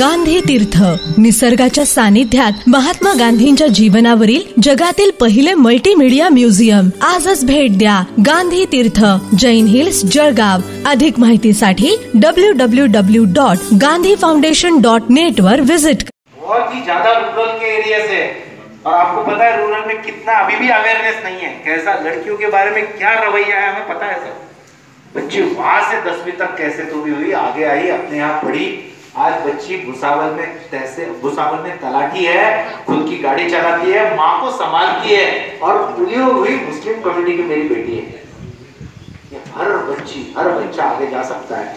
गांधी तीर्थ, निसर्गाच्या सानिध्यात महात्मा गांधींच्या जीवनावरील जगातील पहिले मल्टीमीडिया म्युझियम. आजच भेट द्या. गांधी तीर्थ, जैन हिल्स, जळगाव. अधिक माहितीसाठी www.gandhifoundation.net वर विजिट. बहुत ही ज्यादा रूरल के एरिया से, और आपको पता है रूरल में कितना अभी भी अवेयरनेस नहीं है, कैसा लड़कियों के बारे में क्या रवैया है हमें पता है सर. बच्ची वहां से 10वीं तक कैसे तो भी हुई, आगे आई, अपने आप पढ़ी. आज बच्ची भुसावल में तलाठी है, खुद की गाड़ी चलाती है, माँ को संभालती है, और खुली हुई मुस्लिम कम्युनिटी की मेरी बेटी है. ये हर बच्चा आगे जा सकता है.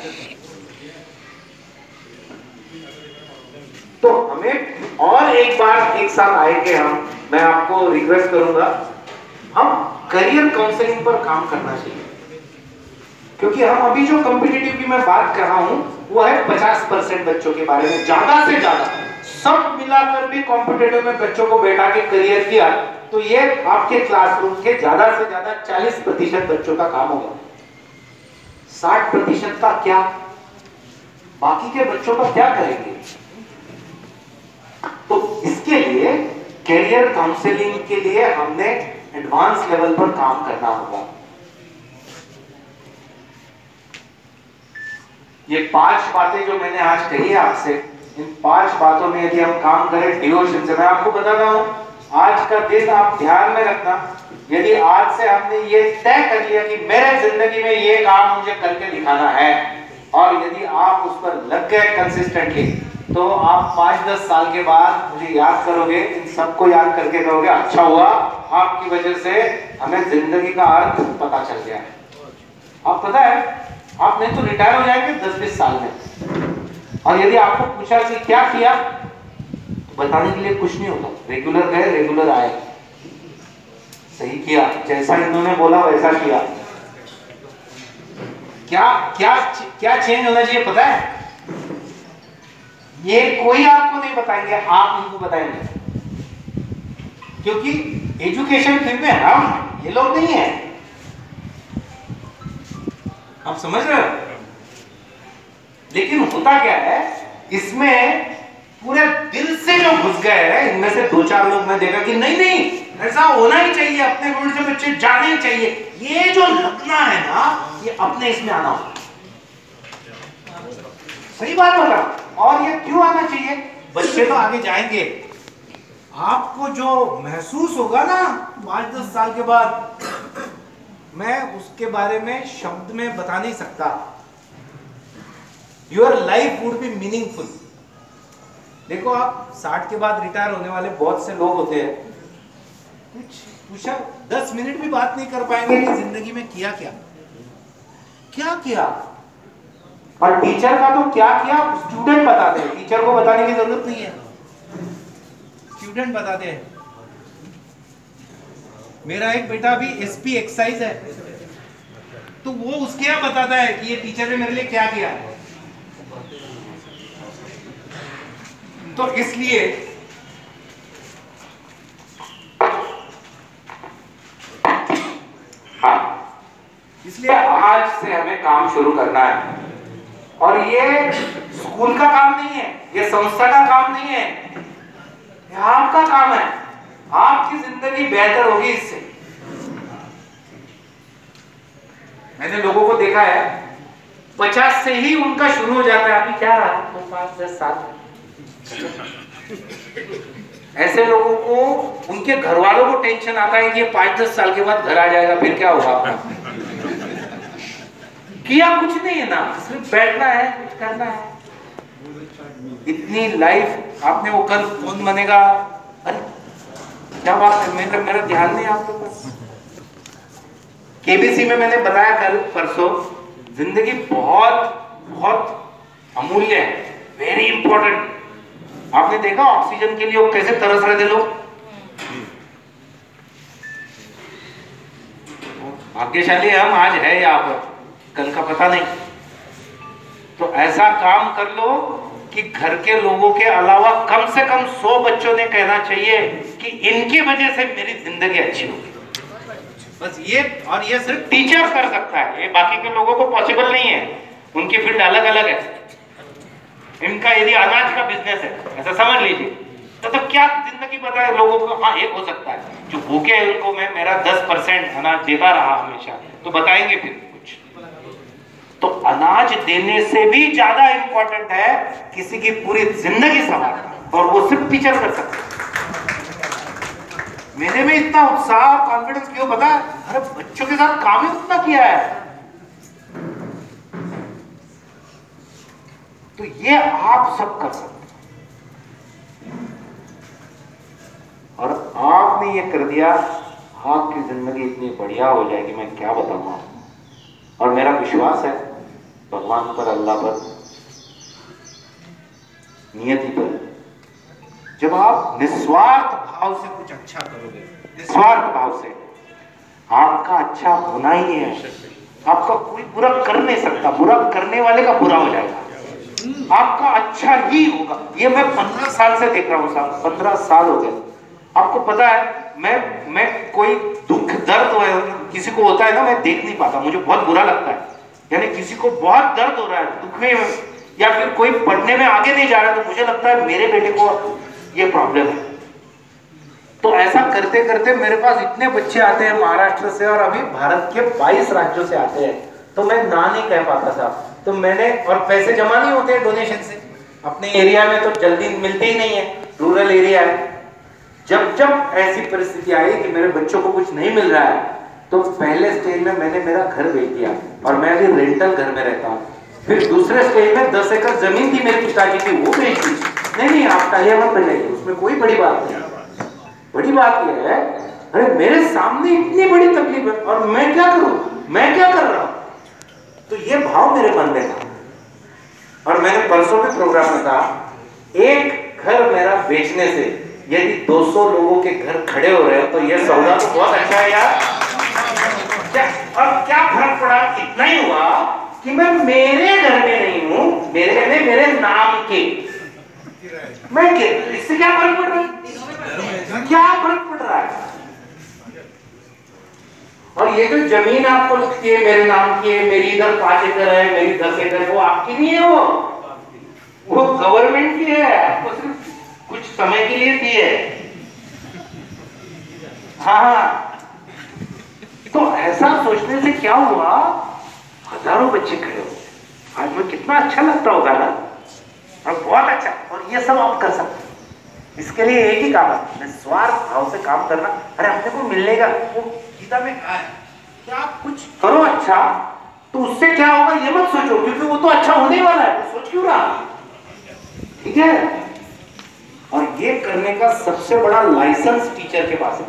तो हमें और एक बार एक साथ आएंगे मैं आपको रिक्वेस्ट करूंगा, हम करियर काउंसलिंग पर काम करना चाहिए. क्योंकि हम अभी जो कॉम्पिटिटिव की मैं बात कर रहा हूं वो है 50% बच्चों के बारे में. ज्यादा से ज्यादा सब मिलाकर भी कॉम्पिटिटिव में बच्चों को बैठा के करियर किया तो ये आपके क्लासरूम के ज्यादा से ज्यादा 40% बच्चों का काम होगा. 60% का क्या, बाकी के बच्चों का क्या करेंगे? तो इसके लिए करियर काउंसलिंग के लिए हमने एडवांस लेवल पर काम करना होगा. ये 5 बातें जो मैंने आज कही है आपसे, इन 5 बातों में यदि हम काम करें डिवोशन से, मैं आपको बताता हूं आज का दिन आप ध्यान में रखना. यदि आज से हमने ये तय कर लिया कि मेरे जिंदगी में ये काम मुझे करके दिखाना है, और यदि आप उस पर लग गए कंसिस्टेंटली, तो आप 5-10 साल के बाद मुझे याद करोगे, इन सबको याद करके कहोगे अच्छा हुआ आपकी वजह से हमें जिंदगी का अर्थ पता चल गया. आप पता है आप नहीं तो रिटायर हो जाएंगे 10-20 साल में, और यदि आपको पूछा कि क्या किया तो बताने के लिए कुछ नहीं होगा. रेगुलर गए, रेगुलर आए, सही किया, जैसा इन्होंने बोला वैसा किया. क्या चेंज होना चाहिए पता है? ये कोई आपको नहीं बताएंगे, आप उनको बताएंगे. क्योंकि एजुकेशन फील्ड में हम ये लोग नहीं है. आप समझ रहे हो? लेकिन होता क्या है, इसमें पूरे दिल से जो घुस गए हैं, इनमें से 2-4 लोग मैं देखा कि नहीं ऐसा होना ही चाहिए, अपने रूल से बच्चे जाने ही चाहिए. ये जो लगना है ना, ये अपने इसमें आना होगा. सही बात बता. और ये क्यों आना चाहिए? बच्चे तो आगे जाएंगे, आपको जो महसूस होगा ना 5-10 साल के बाद, मैं उसके बारे में शब्द में बता नहीं सकता. Your life would be meaningful. देखो आप 60 के बाद रिटायर होने वाले बहुत से लोग होते हैं, कुछ पूछा 10 मिनट भी बात नहीं कर पाएंगे कि जिंदगी में किया क्या. और टीचर का तो क्या किया स्टूडेंट बताते हैं, टीचर को बताने की जरूरत नहीं है, स्टूडेंट बताते हैं. मेरा एक बेटा भी एसपी एक्सरसाइज है, तो वो उसके यहाँ बताता है कि ये टीचर ने मेरे लिए क्या किया. तो इसलिए आज से हमें काम शुरू करना है. और ये स्कूल का काम नहीं है, ये संस्था का काम नहीं है, ये आपका काम है. आपकी जिंदगी बेहतर होगी इससे. मैंने लोगों को देखा है 50 से ही उनका शुरू हो जाता है. अभी क्या रहा तो 5-10 साल. ऐसे लोगों को उनके घर वालों को टेंशन आता है कि ये 5-10 साल के बाद घर आ जाएगा, फिर क्या होगा आपका. किया कुछ नहीं है ना, सिर्फ बैठना है, कुछ करना है. इतनी लाइफ आपने वो कल कौन बनेगा, अरे क्या बात है, मेरा ध्यान नहीं आपके पास. केबीसी में मैंने बताया कल परसों, जिंदगी बहुत बहुत अमूल्य है, वेरी इंपॉर्टेंट. आपने देखा ऑक्सीजन के लिए वो कैसे तरस रहे थे लोग. भाग्यशाली हम आज है यहाँ पर, कल का पता नहीं. तो ऐसा काम कर लो कि घर के लोगों के अलावा कम से कम 100 बच्चों ने कहना चाहिए कि इनकी वजह से मेरी जिंदगी अच्छी होगी. बस ये, और ये सिर्फ टीचर कर सकता है, ये बाकी के लोगों को पॉसिबल नहीं है, उनकी फील्ड अलग अलग है. इनका यदि अनाज का बिजनेस है, ऐसा समझ लीजिए, तो क्या जिंदगी बताए लोगों को? हाँ, एक हो सकता है जो भूखे हैं उनको मैं मेरा 10% अनाज देता रहा हमेशा, तो बताएंगे फिर कुछ। तो अनाज देने से भी ज्यादा इंपॉर्टेंट है किसी की पूरी जिंदगी संभालना, और वो सिर्फ टीचर कर सकते हैं। मेरे में इतना उत्साह और कॉन्फिडेंस क्यों पता है? अरे बच्चों के साथ काम ही उतना किया है। तो ये आप सब कर सकते हैं, और आपने ये कर दिया, आपकी जिंदगी इतनी बढ़िया हो जाएगी, मैं क्या बताऊंगा। और मेरा विश्वास है भगवान पर, अल्लाह पर, नियति पर, जब आप निस्वार्थ भाव से कुछ अच्छा करोगे, निस्वार्थ भाव से, आपका अच्छा होना ही है। आपका कोई बुरा कर नहीं सकता, बुरा करने वाले का बुरा हो जाएगा, आपका अच्छा ही होगा। ये मैं 15 साल से देख रहा हूं साहब, 15 साल हो गए। आपको पता है मैं कोई दुख दर्द किसी को होता है ना, मैं देख नहीं पाता, मुझे बहुत बुरा लगता है। यानी किसी को बहुत दर्द हो रहा है, दुख में, या फिर कोई पढ़ने में आगे नहीं जा रहा, तो मुझे लगता है मेरे बेटे को ये प्रॉब्लम है। तो ऐसा करते करते मेरे पास इतने बच्चे आते हैं महाराष्ट्र से, और अभी भारत के 22 राज्यों से आते हैं, तो मैं ना नहीं कह पाता साहब। तो मैंने, और पैसे जमा नहीं होते डोनेशन से, अपने एरिया में तो जल्दी मिलते ही नहीं है, रूरल एरिया है। जब जब ऐसी परिस्थिति आई कि मेरे बच्चों को कुछ नहीं मिल रहा है, तो पहले स्टेज में मैंने मेरा घर बेच दिया, और मैं अभी रेंटल घर में रहता हूँ। फिर दूसरे स्टेज में 10 एकड़ जमीन थी मेरी पिताजी की, वो बेच दी। नहीं, आप तालियां मत बजाइए, उसमें कोई बड़ी बात नहीं। बड़ी बात यह है, अरे मेरे सामने इतनी बड़ी तकलीफ है, और मैं क्या करूं, मैं क्या कर रहा हूं? तो ये भाव मेरे मन में था। और मैंने परसों के प्रोग्राम में कहा, एक घर मेरा बेचने से यदि 200 लोगों के घर खड़े हो रहे हो, तो ये सौदा तो बहुत अच्छा है यार। और क्या फर्क पड़ा? इतना ही हुआ कि मैं मेरे घर में नहीं हूं, मेरे नाम के, मैं इससे क्या फर्क पड़ रहा है? क्या फर्क पड़ रहा है? और ये जो जमीन आपको लगती है मेरे नाम की है, मेरी इधर 5 एकड़ है, मेरी 10 एकड़ है, वो आपकी नहीं है, वो गवर्नमेंट की है, आपको सिर्फ कुछ समय के लिए दी है। हाँ, तो ऐसा सोचने से क्या हुआ, हजारों बच्चे खड़े हो। आज में कितना अच्छा लगता होगा ना, और बहुत अच्छा। और ये सब आप कर सकते हैं। इसके लिए एक ही काम है, निस्वार्थ भाव से काम करना। अरे अपने को मिलने का, वो गीता में कहा है कि आप कुछ करो अच्छा, तो उससे क्या होगा ये मत सोचो, क्योंकि वो तो अच्छा होने वाला है, तो सोच क्यों रहा? ठीक है। और ये करने का सबसे बड़ा लाइसेंस टीचर के पास है।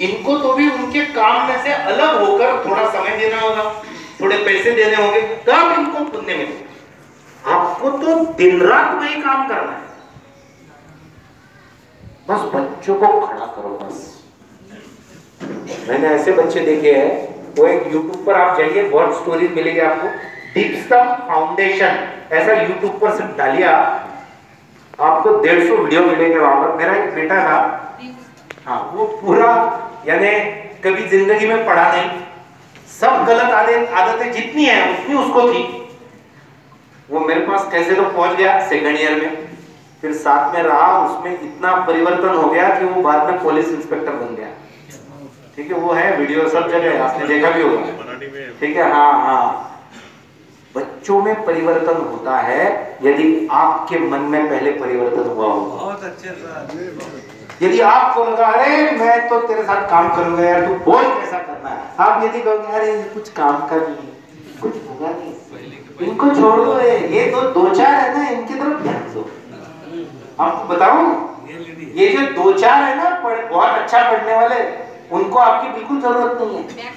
इनको तो भी उनके काम में से अलग होकर थोड़ा समय देना होगा, थोड़े पैसे देने होंगे, तब इनको पुण्य मिलेगा। आपको तो दिन रात वही काम करना है, बस बच्चों को खड़ा करो बस। मैंने ऐसे बच्चे देखे हैं, वो एक यूट्यूब पर आप जाइए, बहुत स्टोरी मिलेगी आपको, दीपस्तंभ फाउंडेशन, ऐसा यूट्यूब पर सिर्फ डालिए, आपको 150 वीडियो मिलेंगे वहां पर। मेरा एक बेटा था, हाँ, वो पूरा यानी कभी जिंदगी में पढ़ा नहीं, सब गलत आदतें जितनी है उतनी उसको थी। वो मेरे पास कैसे तो पहुंच गया सेकंड ईयर में, फिर साथ में रहा, उसमें इतना परिवर्तन हो गया कि वो बाद में पुलिस इंस्पेक्टर बन गया। ठीक है, वो है वीडियो सब जगह, आपने देखा भी होगा। ठीक है, हाँ, बच्चों में परिवर्तन होता है यदि आपके मन में पहले परिवर्तन हुआ हो। बहुत अच्छे सर। यदि आपको लगा अरे मैं तो तेरे साथ काम करूंगा यार, तू बोल कैसा करना है, आप यदि कहोगे अरे कुछ काम कर नहीं, कुछ होगा नहीं, इनको छोड़ दो, ये तो 2-4 है ना, इनकी तरफ ध्यान दो। आपको बताऊं, ये जो 2-4 है ना बहुत अच्छा पढ़ने वाले, उनको आपकी बिल्कुल जरूरत नहीं है।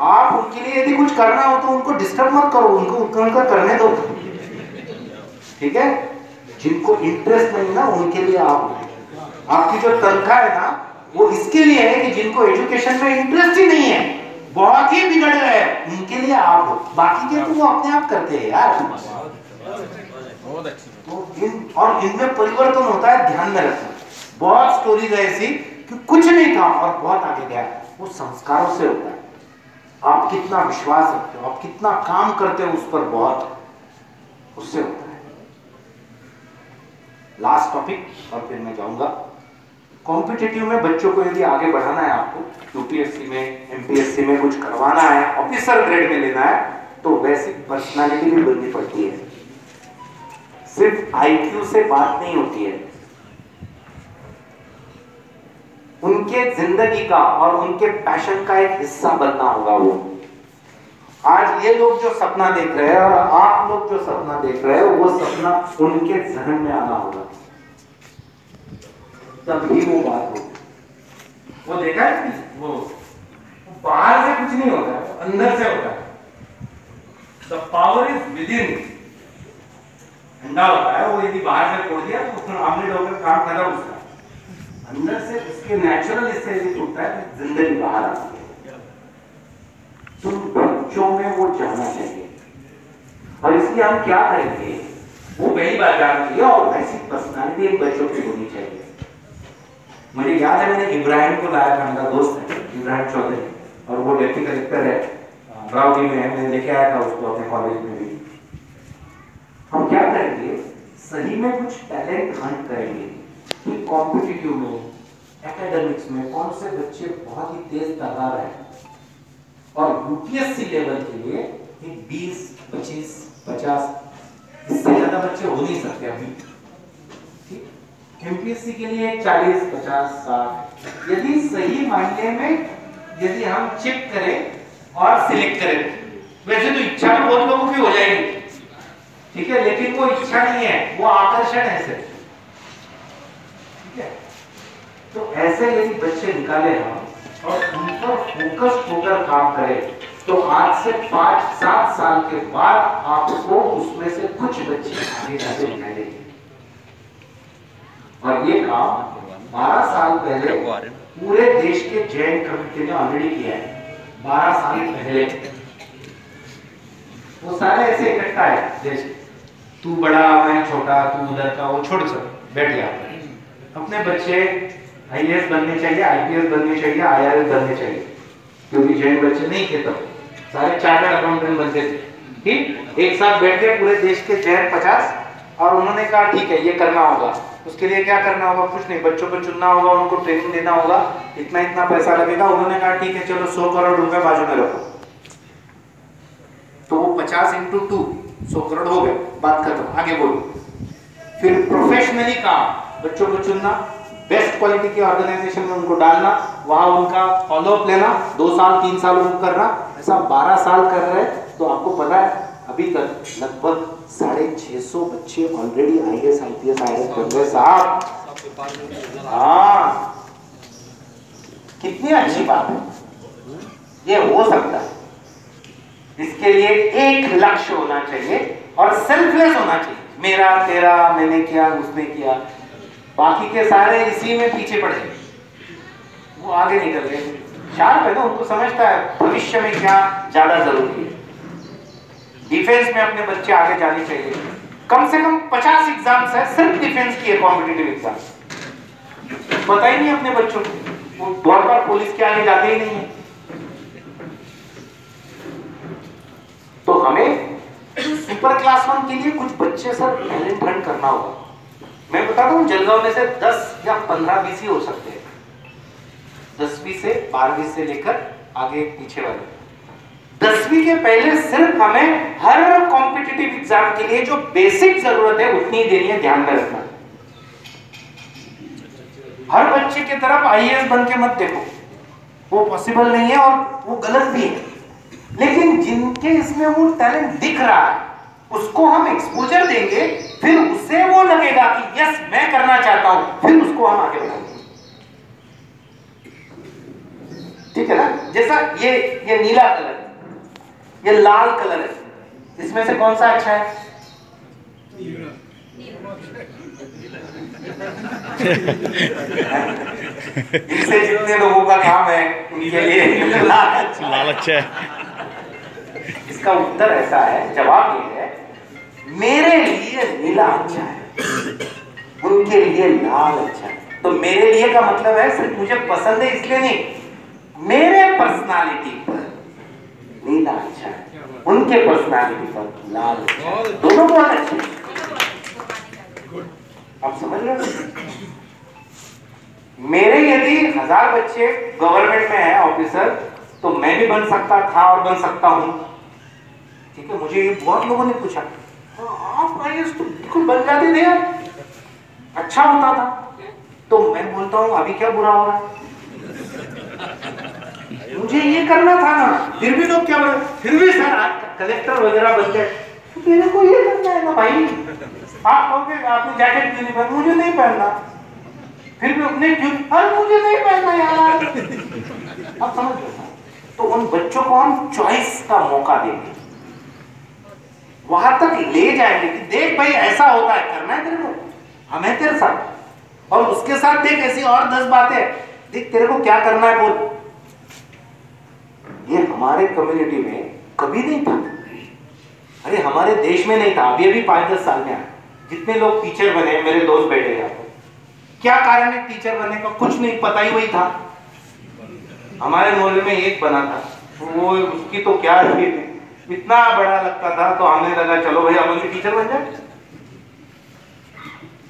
आप उनके लिए यदि कुछ करना हो तो उनको डिस्टर्ब मत करो, उनका करने दो। ठीक है, जिनको इंटरेस्ट नहीं ना उनके लिए आपकी जो तनख्वाह है ना, वो इसके लिए है कि जिनको एजुकेशन में इंटरेस्ट ही नहीं है, बहुत ही बिगड़ गए हैं, उनके लिए आप हो। बाकी के तो वो अपने आप करते हैं यार। तो और इनमें परिवर्तन होता है, ध्यान में रखना। बहुत स्टोरीज ऐसी कि कुछ नहीं था और बहुत आगे गया, वो संस्कारों से होता है। आप कितना विश्वास रखते हो, आप कितना काम करते हो उस पर बहुत। उससे होता है। लास्ट टॉपिक और फिर मैं जाऊंगा। कॉम्पिटिटिव में बच्चों को यदि आगे बढ़ाना है, आपको यूपीएससी में, एमपीएससी में कुछ करवाना है, ऑफिसर ग्रेड में लेना है, तो वैसी पर्सनालिटी भी बननी पड़ती है। सिर्फ आईक्यू से बात नहीं होती है, उनके जिंदगी का और उनके पैशन का एक हिस्सा बनना होगा। वो आज ये लोग जो सपना देख रहे हैं और आप लोग जो सपना देख रहे हो, वो सपना उनके जहन में आना होगा, तभी वो बात होगी। वो देखा है कि वो बाहर से कुछ नहीं होता है, अंदर से होता है। The power is with in. ठंडा होता है वो, यदि बाहर से छोड़ दिया तो आमलेट होकर काम खत्म उसका। अंदर से उसके नेचुरल इससे यदि टूटता है तो जिंदगी बाहर आती है। तो बच्चों में वो जाना चाहिए, और इसलिए हम क्या करेंगे, वो वही बात जानना चाहिए और वैसी पर्सनालिटी इन बच्चों की होनी चाहिए। मुझे याद है, मैंने इब्राहिम को लाया था, मेरा दोस्त है इब्राहिम चौधरी, और वो डिप्टी कलेक्टर है अमरावती में है। मैंने लेके आया था उसको अपने कॉलेज में भी। हम क्या करेंगे, सही में कुछ टैलेंट हंट करेंगे कि कॉम्पिटिटिव में, एकेडमिक्स में कौन से बच्चे बहुत ही तेज तर्रार हैं, और यूपीएससी लेवल के लिए 20, 25, 50, इससे ज्यादा बच्चे हो नहीं सकते अभी। एमपीएससी के लिए 40, 50, 60, यदि सही मायने में यदि हम चिप करें और सिलेक्ट करें। वैसे तो इच्छा तो बहुत लोगों की हो जाएगी, ठीक है, लेकिन वो इच्छा नहीं है, वो आकर्षण है सिर्फ, ठीक है। तो ऐसे यदि बच्चे निकाले हम और उन पर फोकस होकर काम करें, तो आज से 5-7 साल के बाद आपको उसमें से कुछ बच्चे आगे जाके दिखाई देंगे। और ये काम 12 साल पहले पूरे देश के जैन कमेटी ने ऑलरेडी किया है। 12 साल पहले वो सारे ऐसे इकट्ठा है, जैसे तू बड़ा मैं छोटा, तू उधर का, वो छोड़ सब बैठ गया। अपने बच्चे आईएएस बनने चाहिए, आईपीएस बनने चाहिए, आईआरएस बनने चाहिए, क्योंकि जैन बच्चे नहीं थे तब, सारे चार्टर्ड अकाउंटेंट बनते थे। ठीक, एक साथ बैठ गए पूरे देश के जैन 50, और उन्होंने कहा ठीक है ये करना होगा। उसके लिए क्या करना होगा, कुछ नहीं, बच्चों को चुनना होगा, उनको ट्रेनिंग देना होगा, इतना इतना पैसा लगेगा। उन्होंने कहा ठीक है चलो 100 करोड़ रुपए बाजू में रखो, तो वो 50 × 2 100 करोड़ हो गए, बात खत्म, आगे बोलो। फिर प्रोफेशनली काम, बच्चों को चुनना, बेस्ट क्वालिटी के ऑर्गेनाइजेशन में उनको डालना, वहां उनका फॉलोअप लेना, 2 साल 3 साल उनको करना, ऐसा 12 साल कर रहे हैं। तो आपको पता है अभी तक लगभग 650 बच्चे ऑलरेडी आईएएस, आईपीएस, आईआरएस बन गए साहब। हाँ, कितनी अच्छी बात है, ये हो सकता है। इसके लिए एक लक्ष्य होना चाहिए और सेल्फलेस होना चाहिए, मेरा तेरा, मैंने किया, उसने किया, बाकी के सारे इसी में पीछे पड़े, वो आगे निकल गए। शार्प है ना, उनको समझता है भविष्य में क्या ज्यादा जरूरी है। डिफेंस में अपने बच्चे आगे जाने चाहिए, कम से कम 50 एग्जाम्स है सिर्फ डिफेंस की, कॉम्पिटिटिव एग्जाम। पता ही नहीं अपने बच्चों को, वो बहुत बार पुलिस के आगे जाते ही नहीं है। तो हमें सुपर क्लास 1 के लिए कुछ बच्चे सर टैलेंट हंट करना होगा। मैं बताता हूँ, जलगांव में से 10 या 15 बीसी हो सकते हैं, 10वीं से 12वीं से लेकर आगे पीछे वाले। 10वीं के पहले सिर्फ हमें हर कॉम्पिटिटिव एग्जाम के लिए जो बेसिक जरूरत है उतनी देनी है, ध्यान में रखना। हर बच्चे की तरफ आईएएस बन के मत देखो, वो पॉसिबल नहीं है और वो गलत भी है। लेकिन जिनके इसमें वो टैलेंट दिख रहा है, उसको हम एक्सपोजर देंगे, फिर उससे वो लगेगा कि यस मैं करना चाहता हूं, फिर उसको हम आगे बढ़ाएंगे। ठीक है ना, जैसा ये नीला कलर है, ये लाल कलर है, इसमें से कौन सा अच्छा है? इससे जितने लोगों का काम है उनके लिए लाल अच्छा है। इसका उत्तर ऐसा है, जवाब ये है, मेरे लिए नीला अच्छा है, उनके लिए लाल अच्छा है। तो मेरे लिए का मतलब है सिर्फ मुझे पसंद है इसलिए नहीं, मेरे पर्सनालिटी पर नीला अच्छा है, उनके पर्सनालिटी पर लाल, दोनों बहुत अच्छे। आप समझ रहे हो? मेरे यदि 1000 बच्चे गवर्नमेंट में है ऑफिसर, तो मैं भी बन सकता था और बन सकता हूं। ठीक है, मुझे ये बहुत लोगों ने पूछा, आप आईएएस तो बिल्कुल बन जाते थे यार, अच्छा होता था। तो मैं बोलता हूं अभी क्या बुरा हो रहा है, मुझे ये करना था ना, फिर भी लोग क्या बोले, फिर भी सर आप कलेक्टर वगैरह बन गए, तो मेरे को ये करना है ना भाई। आप कहोगे आपने जैकेट क्यों नहीं पहना, मुझे नहीं पहनना, फिर भी अपने क्यों, अरे मुझे नहीं पहनना यार। आप समझ रहे? तो उन बच्चों को हम चॉइस का मौका देंगे, वहां तक ले जाएंगे कि देख भाई ऐसा होता है, करना है तेरे को, हमें तेरे साथ, और उसके साथ देख ऐसी और 10 बातें, देख तेरे को क्या करना है बोल। ये हमारे कम्युनिटी में कभी नहीं था, अरे हमारे देश में नहीं था, अभी 5-10 साल में आया। जितने लोग टीचर बने, मेरे दोस्त बैठे यहाँ पर, क्या कारण है टीचर बनने का, कुछ नहीं पता ही वही था। हमारे मोहल्ले में एक बना था, वो उसकी तो क्या थी, इतना बड़ा लगता था, तो हमें लगा चलो भाई अपन भी टीचर बन जाए।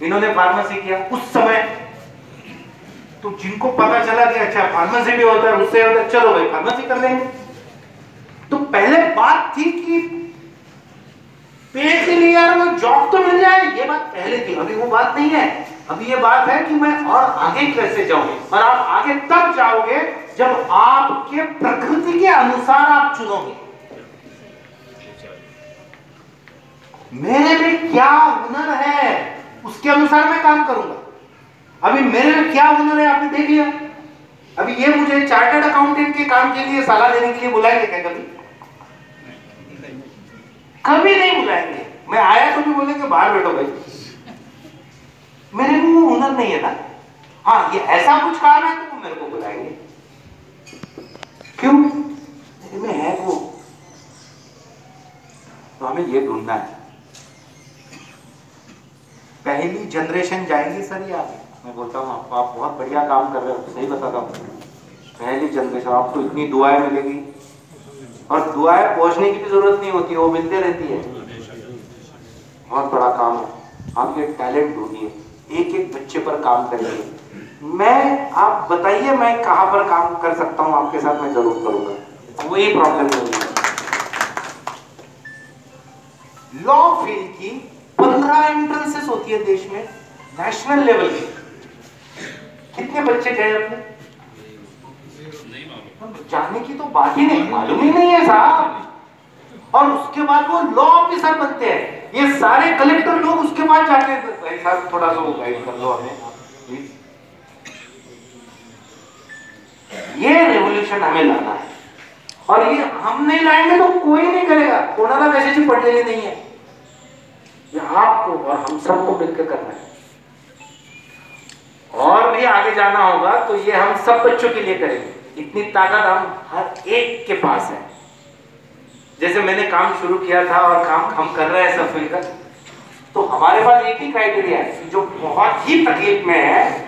इन्होंने फार्मेसी किया उस समय, तो जिनको पता चला कि अच्छा फार्मेसी भी होता है, उससे होता है, चलो भाई फार्मेसी कर लेंगे। तो पहले बात थी कि पेट के लिए यार वो जॉब तो मिल जाए, ये बात पहले थी, अभी वो बात नहीं है। अभी ये बात है कि मैं और आगे कैसे जाऊंगे, और आप आगे तब जाओगे जब आपके प्रकृति के अनुसार आप चुनोगे, मेरे में क्या हुनर है उसके अनुसार मैं काम करूंगा। अभी मेरे में क्या हुनर है आपने देख लिया। अभी ये मुझे चार्टर्ड अकाउंटेंट के काम के लिए सलाह देने के लिए बुलाएंगे क्या कभी? कभी नहीं बुलाएंगे। मैं आया तो भी बोलेंगे बाहर बैठो भाई, मेरे में वो हुनर नहीं है ना। हाँ, ये ऐसा कुछ काम है तो वो मेरे को बुलाएंगे, क्यों? मेरे में है वो, तो हमें ये ढूंढना है। पहली जनरेशन जाएगी सर, यार मैं बोलता हूँ आप बहुत बढ़िया काम कर रहे हो, सही बताता हूँ। पहली जनरेशन आपको इतनी दुआएं मिलेगी, और दुआएं पहुंचने की भी जरूरत नहीं होती, वो मिलते रहती है। बहुत बड़ा काम है, आप ये टैलेंट ढूंढिए, एक एक बच्चे पर काम करिए। मैं, आप बताइए मैं कहां पर काम कर सकता हूं आपके साथ, मैं जरूर करूंगा, कोई प्रॉब्लम नहीं है। लॉ फील्ड की 15 एंट्रेंसेस होती है देश में, नेशनल लेवल की। कितने बच्चे गए अपने? जाने की तो बात ही नहीं, मालूम ही नहीं है साहब। और उसके बाद वो लॉ ऑफिसर बनते हैं, ये सारे कलेक्टर लोग उसके बाद जाते हैं, भाई साहब थोड़ा सा वो गाइड कर लो हमें प्लीज। ये रेवोल्यूशन हमें लाना है, और ये हम नहीं लाएंगे तो कोई नहीं करेगा। कोरोना मैसेज पढ़ने नहीं है, ये आपको और हम सबको मिलकर करना है। और भी आगे जाना होगा तो ये हम सब बच्चों के लिए करेंगे। इतनी ताकत हम हर एक के पास है। जैसे मैंने काम शुरू किया था और काम हम कर रहे हैं सब मिलकर, तो हमारे पास एक ही क्राइटेरिया है, जो बहुत ही तकलीफ में है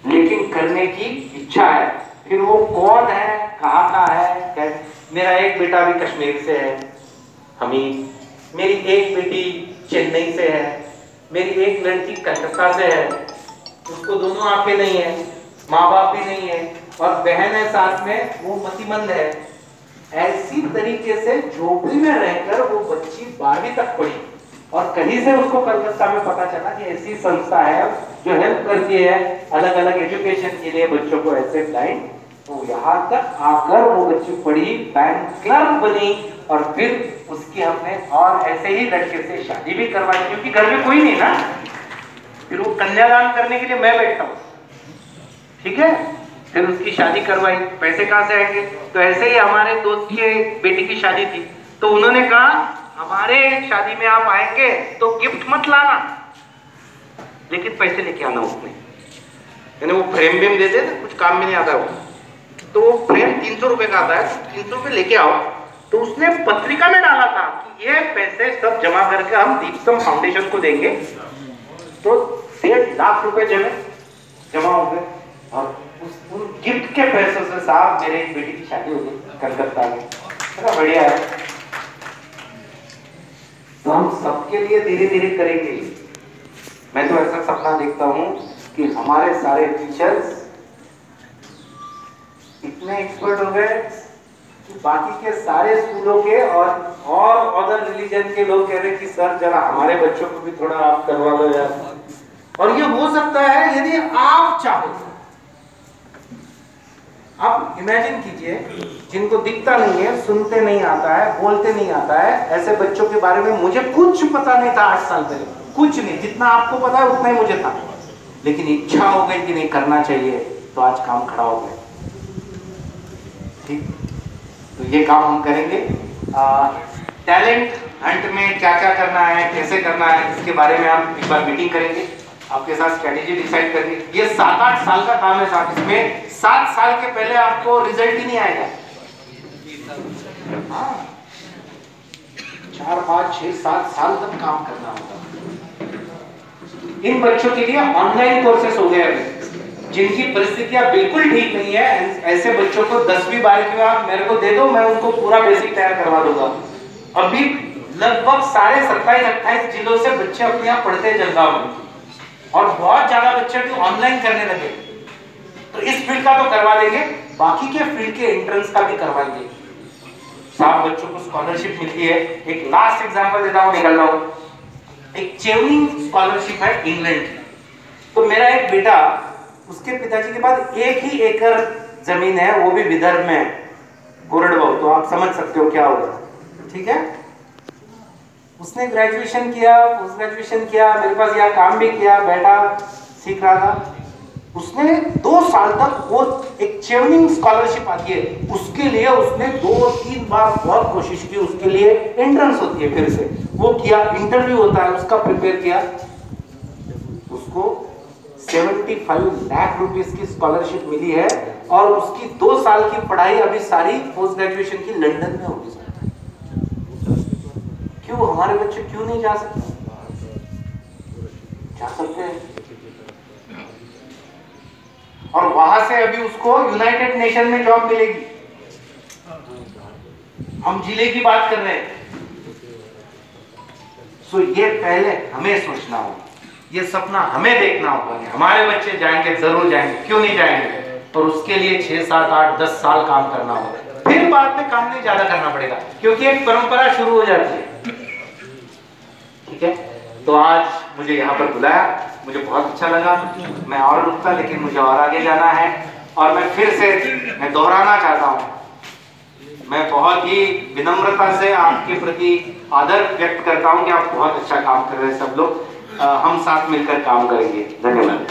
लेकिन करने की इच्छा है। फिर वो कौन है, कहाँ का है, मेरा एक बेटा भी कश्मीर से है, हमीद, मेरी एक बेटी चेन्नई से है, मेरी एक लड़की कलकत्ता से है, उसको दोनों आंखें नहीं है, माँ बाप भी नहीं है, और बहन है साथ में, वो मतिमंद है। ऐसी तरीके से झोपड़ी में रहकर वो बच्ची 12वीं तक पढ़ी, और कहीं से उसको कलकत्ता में पता चला कि ऐसी संस्था है जो हेल्प करती है अलग अलग एजुकेशन के लिए बच्चों को, ऐसे ब्लाइंड। तो यहाँ तक आकर वो बच्ची पढ़ी, बैंक क्लर्क बनी, और फिर उसकी हमने और ऐसे ही लड़के से शादी भी करवाई, क्योंकि घर में कोई नहीं ना। फिर वो कन्यादान करने के लिए मैं बैठता हूँ, ठीक है, फिर उसकी शादी करवाई। पैसे कहाँ से आएंगे? तो ऐसे ही हमारे दोस्त की बेटी की शादी थी, तो उन्होंने कहा हमारे शादी में आप आएंगे तो गिफ्ट मत लाना, लेकिन पैसे लेके आना। उसने यानी वो फ्रेम भी दे दे, कुछ काम में नहीं आता वो, तो वो फ्रेम 300 रुपए का आता है, 300 रुपए लेके आओ। तो उसने पत्रिका में डाला था कि ये पैसे सब जमा करके हम दीपसम फाउंडेशन को देंगे। तो 1.5 लाख रुपए जमा हो गए, और उन गिफ्ट के पैसों से साहब मेरे एक बेटी की शादी हो गई कलकत्ता में। बढ़िया है। तो हम सबके लिए धीरे धीरे करेंगे। मैं तो ऐसा सपना देखता हूं कि हमारे सारे टीचर्स इतने एक्सपर्ट हो गए कि बाकी के सारे स्कूलों के और अदर रिलीजन के लोग कह रहे कि सर जरा हमारे बच्चों को भी थोड़ा आप करवा दो यार। और ये हो सकता है यदि आप चाहो। आप इमेजिन कीजिए, जिनको दिखता नहीं है, सुनते नहीं आता है, बोलते नहीं आता है, ऐसे बच्चों के बारे में मुझे कुछ पता नहीं था 8 साल पहले, कुछ नहीं। जितना आपको पता है उतना ही मुझे था, लेकिन इच्छा हो गई कि नहीं करना चाहिए, तो आज काम खड़ा हो गया। ठीक, तो ये काम हम करेंगे। टैलेंट हंट में क्या क्या करना है, कैसे करना है, इसके बारे में हम एक बार मीटिंग करेंगे, आपके साथ स्ट्रेटेजी डिसाइड करनी। ये 7-8 साल का काम है साहब, इसमें 7 साल के पहले आपको रिजल्ट ही नहीं आएगा। 4, 5, 6, 7 साल तक काम करना होगा। इन बच्चों के लिए ऑनलाइन कोर्सेस हो गए अभी, जिनकी परिस्थितियां बिल्कुल ठीक नहीं है, ऐसे बच्चों को 10वीं 12वीं आप मेरे को दे दो, मैं उनको पूरा बेसिक तैयार करवा दूंगा। अभी लगभग 27-28 जिलों से बच्चे अपने यहाँ पढ़ते हैं जलगांव में, और बहुत ज्यादा बच्चे भी ऑनलाइन करने लगे। तो इस फील्ड का तो करवा देंगे, बाकी के फील्ड के एंट्रेंस का भी करवाएंगे। 7 बच्चों को स्कॉलरशिप मिलती है। एक लास्ट एग्जांपल देता हूं, निकल रहा हूं। एक चेवनिंग स्कॉलरशिप है इंग्लैंड की। तो मेरा एक बेटा, उसके पिताजी के पास 1 ही एकड़ जमीन है, वो भी विदर्भ में है, गोरडवाऊ। तो आप समझ सकते हो क्या होगा, ठीक है। उसने ग्रेजुएशन किया, पोस्ट ग्रेजुएशन किया, मेरे पास यहाँ काम भी किया, बैठा सीख रहा था। उसने 2 साल तक वो एक चेवनिंग स्कॉलरशिप आती है, उसके लिए उसने 2-3 बार बहुत कोशिश की। उसके लिए एंट्रेंस होती है, फिर से वो किया, इंटरव्यू होता है, उसका प्रिपेयर किया। उसको 75 लाख रुपीस की स्कॉलरशिप मिली है, और उसकी 2 साल की पढ़ाई अभी सारी पोस्ट ग्रेजुएशन की लंदन में होगी। क्यों हमारे बच्चे क्यों नहीं जा सकते? जा सकते हैं। और वहां से अभी उसको यूनाइटेड नेशन में जॉब मिलेगी। हम जिले की बात कर रहे हैं। सो ये पहले हमें सोचना होगा, ये सपना हमें देखना होगा, हमारे बच्चे जाएंगे, जरूर जाएंगे, क्यों नहीं जाएंगे। और उसके लिए 6, 7, 8, 10 साल काम करना होगा, फिर बाद में काम नहीं ज्यादा करना पड़ेगा, क्योंकि एक परंपरा शुरू हो जाती है। ठीक है, तो आज मुझे यहाँ पर बुलाया, मुझे बहुत अच्छा लगा। मैं और रुकता, लेकिन मुझे और आगे जाना है। और मैं फिर से मैं दोहराना चाहता हूँ, मैं बहुत ही विनम्रता से आपके प्रति आदर व्यक्त करता हूँ कि आप बहुत अच्छा काम कर रहे हैं। सब लोग हम साथ मिलकर काम करेंगे। धन्यवाद।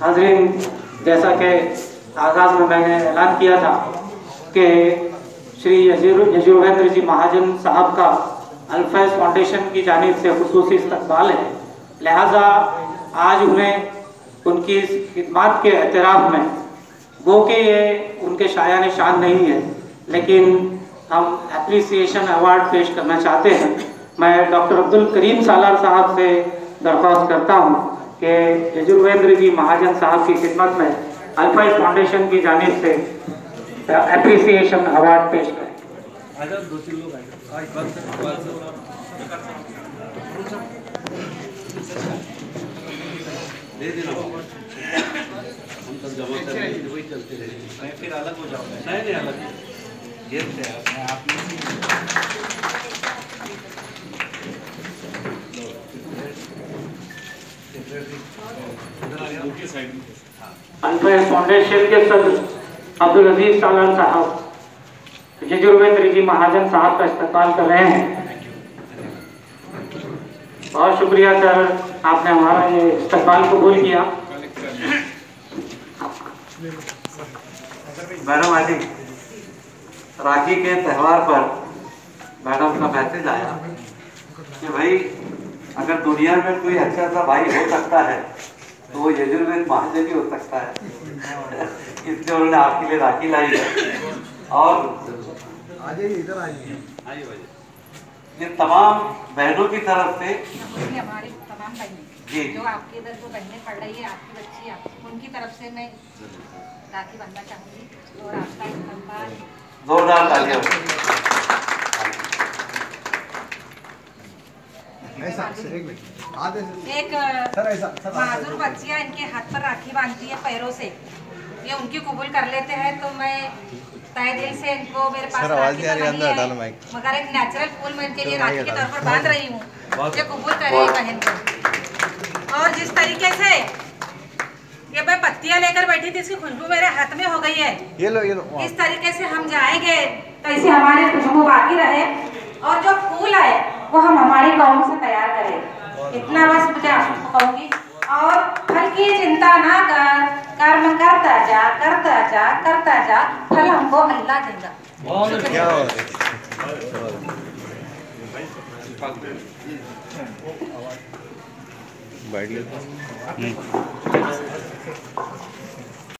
हाज़रीन, जैसा कि आगाज़ में मैंने ऐलान किया था कि श्री यजुर्वेंद्र जी महाजन साहब का अल्फैज़ फाउंडेशन की जानिब से खुसूसी इस्तक़बाल है, लिहाजा आज उन्हें उनकी खिदमत के एतराफ़ में, वो कि ये उनके शायान शान नहीं है, लेकिन हम एप्रिसिएशन अवार्ड पेश करना चाहते हैं। मैं डॉक्टर अब्दुल करीम सालार साहब से दरख्वास्त करता हूँ कि यजुर्वेंद्र जी महाजन साहब की खिदमत में अल्फैज़ फाउंडेशन की जानिब से एप्रिसिएशन अवार्ड पेश करें। फिर अलग हो जाओगे। नहीं अलग अल्फैज़ फाउंडेशन के सदस्य अब्दुल अजीज सालार साहब यजुर्वेंद्र जी महाजन साहब का इस्तकबाल कर रहे हैं। बहुत शुक्रिया सर, आपने हमारा ये इस्तकबाल कबूल किया। मैडम आदि राखी के त्यौहार पर मैडम का मैसेज आया कि भाई अगर दुनिया में कोई अच्छा सा भाई हो सकता है तो वो यजुर्वेद महाजन ही हो सकता है। इसलिए उन्होंने आपके लिए राखी लाई है। और इधर आइए, ये तमाम बहनों की तरफ से हमारी तमाम बहनें जो आपके इधर जो बहनें पढ़ रही है, आपकी बच्ची आप उनकी तरफ से मैं राखी बांधना चाहूँगी और आपका धन्यवाद। जोरदार तालियां। एक माजूर बच्चियाँ इनके हाथ पर राखी बांधती है पैरों से, ये उनकी कबूल कर लेते हैं तो मैं तहे दिल से इनको मेरे पास राखी तो नहीं है, मगर एक नेचुरल फूल मैं इनके लिए राखी के तौर पर बांध रही हूँ, ये कबूल करे बहन को। और जिस तरीके से ये मैं पत्तियां लेकर बैठी थी, इसकी खुशबू मेरे हाथ में हो गई है। ये लो इस तरीके से हम जाएंगे तो इसे हमारी खुशबू बाकी रहे, और जो फूल है वो हम हमारी गाँव से तैयार करें। इतना बस मुझे आप कहूँगी। और फल की चिंता ना कर, कर्म करता जा करता जा करता जा, फल हमको अल्लाह देगा। बैठ